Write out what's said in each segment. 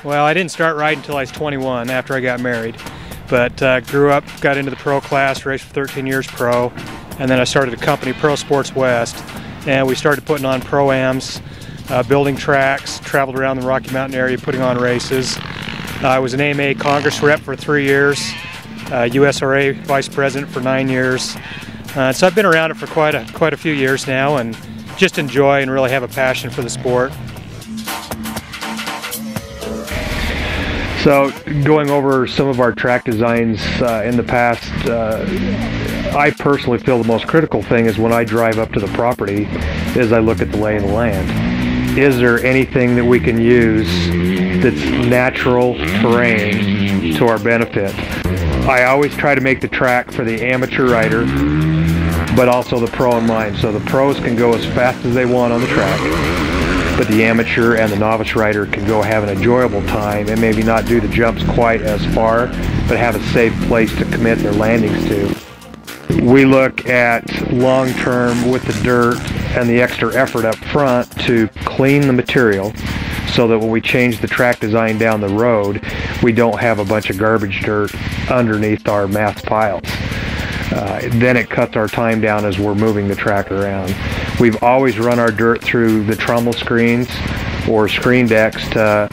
Well, I didn't start riding until I was 21 after I got married. But grew up, got into the pro class, raced for 13 years pro, and then I started a company, Pro Sports West, and we started putting on pro-ams, building tracks, traveled around the Rocky Mountain area putting on races. I was an AMA Congress rep for 3 years, USRA vice president for 9 years. So I've been around it for quite a few years now, and just enjoy and really have a passion for the sport. So going over some of our track designs in the past, I personally feel the most critical thing is when I drive up to the property is I look at the lay of the land. Is there anything that we can use that's natural terrain to our benefit? I always try to make the track for the amateur rider, but also the pro in mind. So the pros can go as fast as they want on the track, but the amateur and the novice rider can go have an enjoyable time and maybe not do the jumps quite as far, but have a safe place to commit their landings to. We look at long-term with the dirt and the extra effort up front to clean the material so that when we change the track design down the road, we don't have a bunch of garbage dirt underneath our mass piles. Then it cuts our time down as we're moving the track around. We've always run our dirt through the trommel screens or screen decks to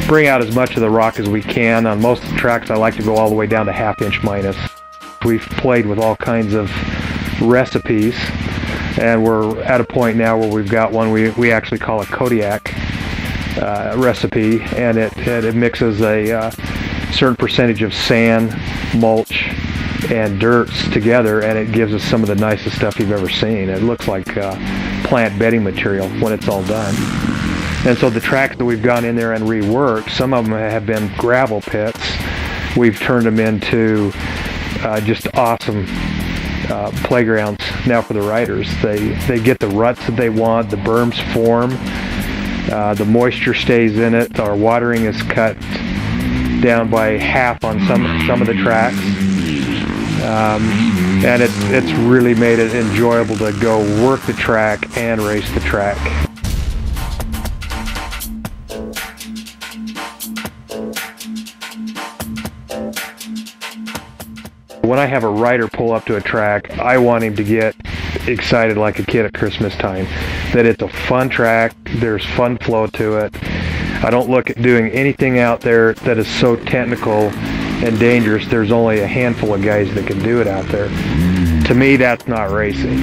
bring out as much of the rock as we can. On most of the tracks I like to go all the way down to ½ minus. We've played with all kinds of recipes, and we're at a point now where we've got one we actually call a Kodiak recipe, and it mixes a certain percentage of sand, mulch, and dirts together, and it gives us some of the nicest stuff you've ever seen. It looks like plant bedding material when it's all done. And so the tracks that we've gone in there and reworked, some of them have been gravel pits. We've turned them into just awesome playgrounds now for the riders. They get the ruts that they want, the berms form, the moisture stays in it, our watering is cut down by half on some of the tracks. And it's really made it enjoyable to go work the track and race the track. When I have a rider pull up to a track, I want him to get excited like a kid at Christmas time. That it's a fun track, there's fun flow to it. I don't look at doing anything out there that is so technical and dangerous. There's only a handful of guys that can do it out there. To me, that's not racing.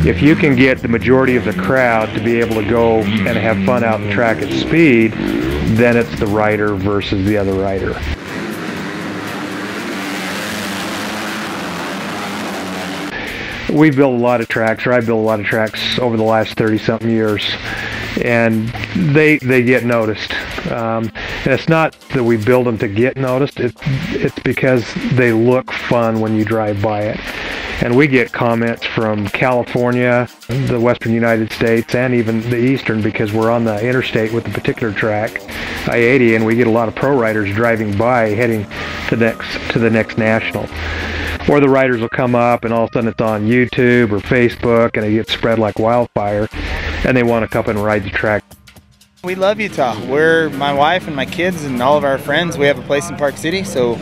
If you can get the majority of the crowd to be able to go and have fun out the track at speed, then it's the rider versus the other rider. We build a lot of tracks, or I built a lot of tracks over the last 30-something years, and they get noticed. And it's not that we build them to get noticed, it's because they look fun when you drive by it. And we get comments from California, the western United States, and even the eastern, because we're on the interstate with the particular track, I-80, and we get a lot of pro riders driving by heading to the next national. Or the riders will come up and all of a sudden it's on YouTube or Facebook and it gets spread like wildfire, and they want to come up and ride the track. We love Utah. My wife and my kids and all of our friends, we have a place in Park City, so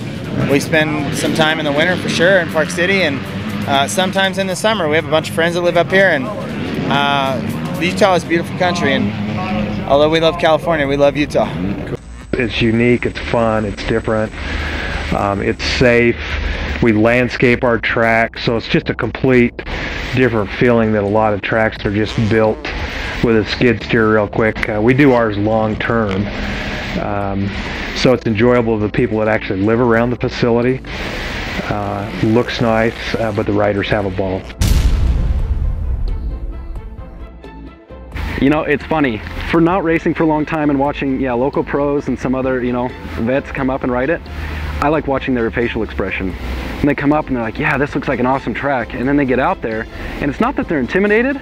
we spend some time in the winter for sure in Park City, and sometimes in the summer. We have a bunch of friends that live up here, and Utah is a beautiful country, and although we love California, we love Utah. It's unique, it's fun, it's different, it's safe. We landscape our track, so it's just a complete different feeling that a lot of tracks that are just built with a skid steer real quick. We do ours long term, so it's enjoyable to the people that actually live around the facility. Looks nice, but the riders have a ball. You know, it's funny, for not racing for a long time and watching local pros and some other vets come up and ride it, I like watching their facial expression. And they come up and they're like, yeah, this looks like an awesome track. And then they get out there, and it's not that they're intimidated,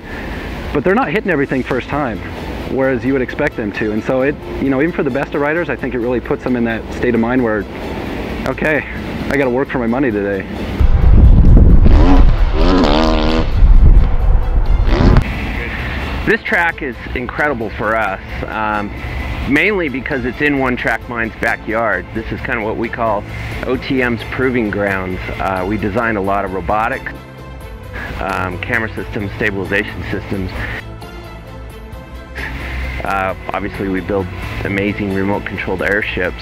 but they're not hitting everything first time, whereas you would expect them to. And so even for the best of riders, I think it really puts them in that state of mind where, okay, I gotta work for my money today. This track is incredible for us. mainly because it's in One Track Mine's backyard. This is kind of what we call OTM's proving grounds. We designed a lot of robotics, camera systems, stabilization systems. Obviously we build amazing remote controlled airships,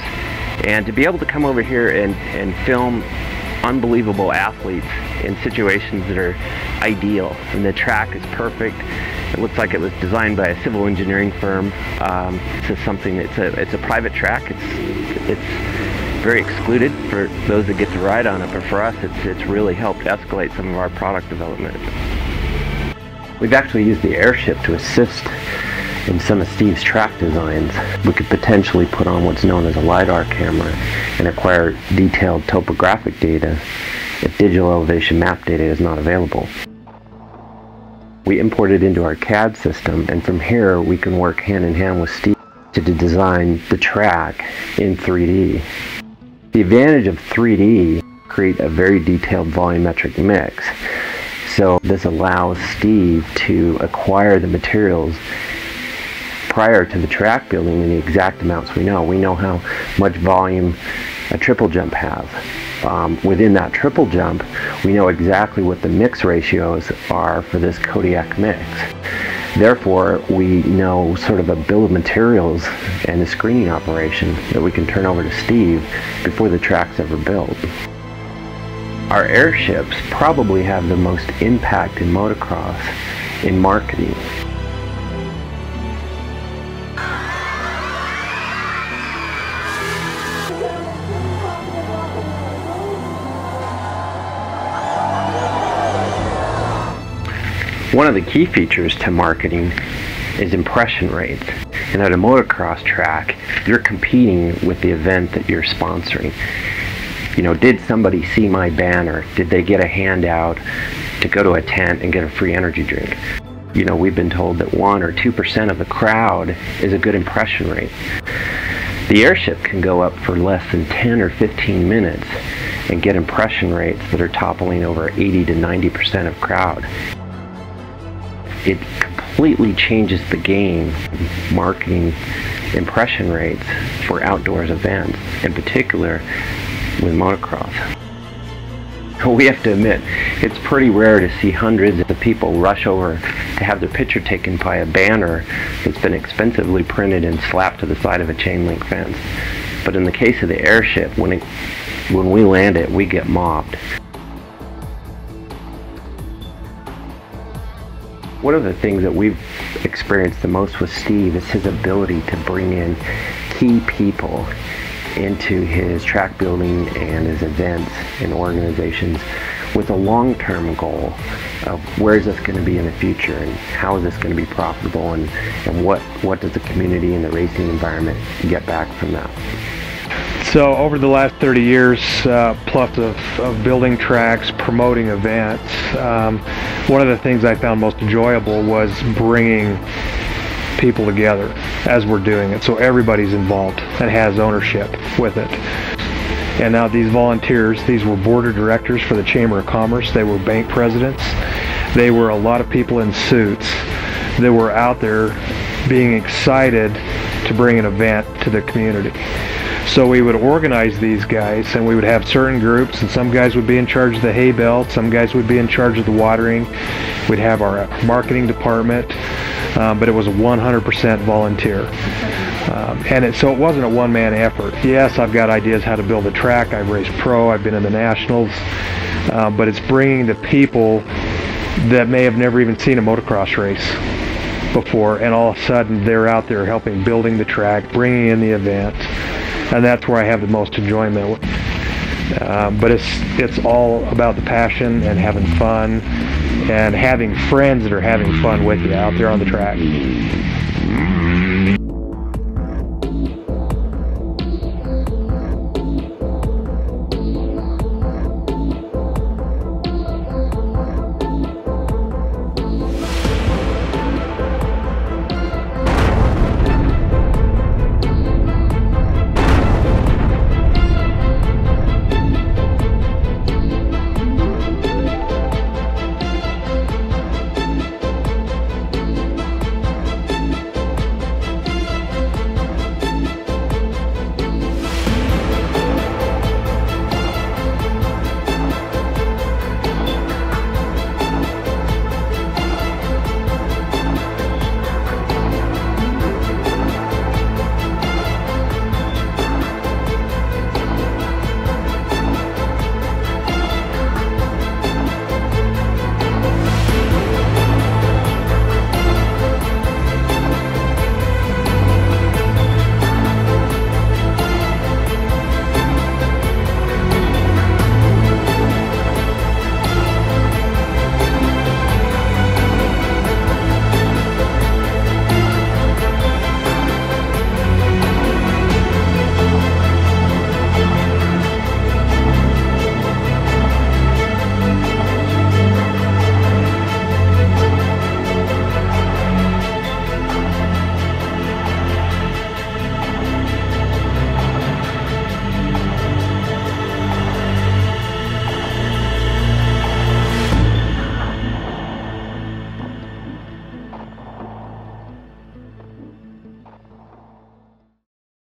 and to be able to come over here and film unbelievable athletes in situations that are ideal, and the track is perfect. It looks like it was designed by a civil engineering firm. This is something it's a private track. It's very excluded for those that get to ride on it, but for us it's really helped escalate some of our product development. We've actually used the airship to assist in some of Steve's track designs. We could potentially put on what's known as a LiDAR camera and acquire detailed topographic data if digital elevation map data is not available. We import it into our CAD system, and from here we can work hand in hand with Steve to design the track in 3D. The advantage of 3D create a very detailed volumetric mix. So this allows Steve to acquire the materials prior to the track building in the exact amounts we know. We know how much volume a triple jump has. Within that triple jump, we know exactly what the mix ratios are for this Kodiak mix. Therefore, we know sort of a bill of materials and a screening operation that we can turn over to Steve before the track's ever built. Our airships probably have the most impact in motocross in marketing. One of the key features to marketing is impression rates. And at a motocross track, you're competing with the event that you're sponsoring. You know, did somebody see my banner? Did they get a handout to go to a tent and get a free energy drink? You know, we've been told that 1 or 2% of the crowd is a good impression rate. The airship can go up for less than 10 or 15 minutes and get impression rates that are toppling over 80 to 90% of crowd. It completely changes the game, marketing impression rates for outdoors events, in particular with motocross. We have to admit, it's pretty rare to see hundreds of people rush over to have their picture taken by a banner that's been expensively printed and slapped to the side of a chain link fence. But in the case of the airship, when we land it, we get mobbed. One of the things that we've experienced the most with Steve is his ability to bring in key people into his track building and his events and organizations with a long-term goal of where is this going to be in the future, and how is this going to be profitable, and what does the community and the racing environment get back from that. So over the last 30 years plus of building tracks, promoting events, one of the things I found most enjoyable was bringing people together as we're doing it, so everybody's involved and has ownership with it. And now these volunteers, these were board of directors for the Chamber of Commerce, they were bank presidents, they were a lot of people in suits that were out there being excited to bring an event to the community. So we would organize these guys, and we would have certain groups, and some guys would be in charge of the hay belt, some guys would be in charge of the watering. We'd have our marketing department, but it was 100% volunteer. So it wasn't a one-man effort. Yes, I've got ideas how to build a track, I've raced pro, I've been in the nationals, but it's bringing the people that may have never even seen a motocross race before, and all of a sudden they're out there helping building the track, bringing in the event. And that's where I have the most enjoyment. But it's all about the passion and having fun and having friends that are having fun with you out there on the track.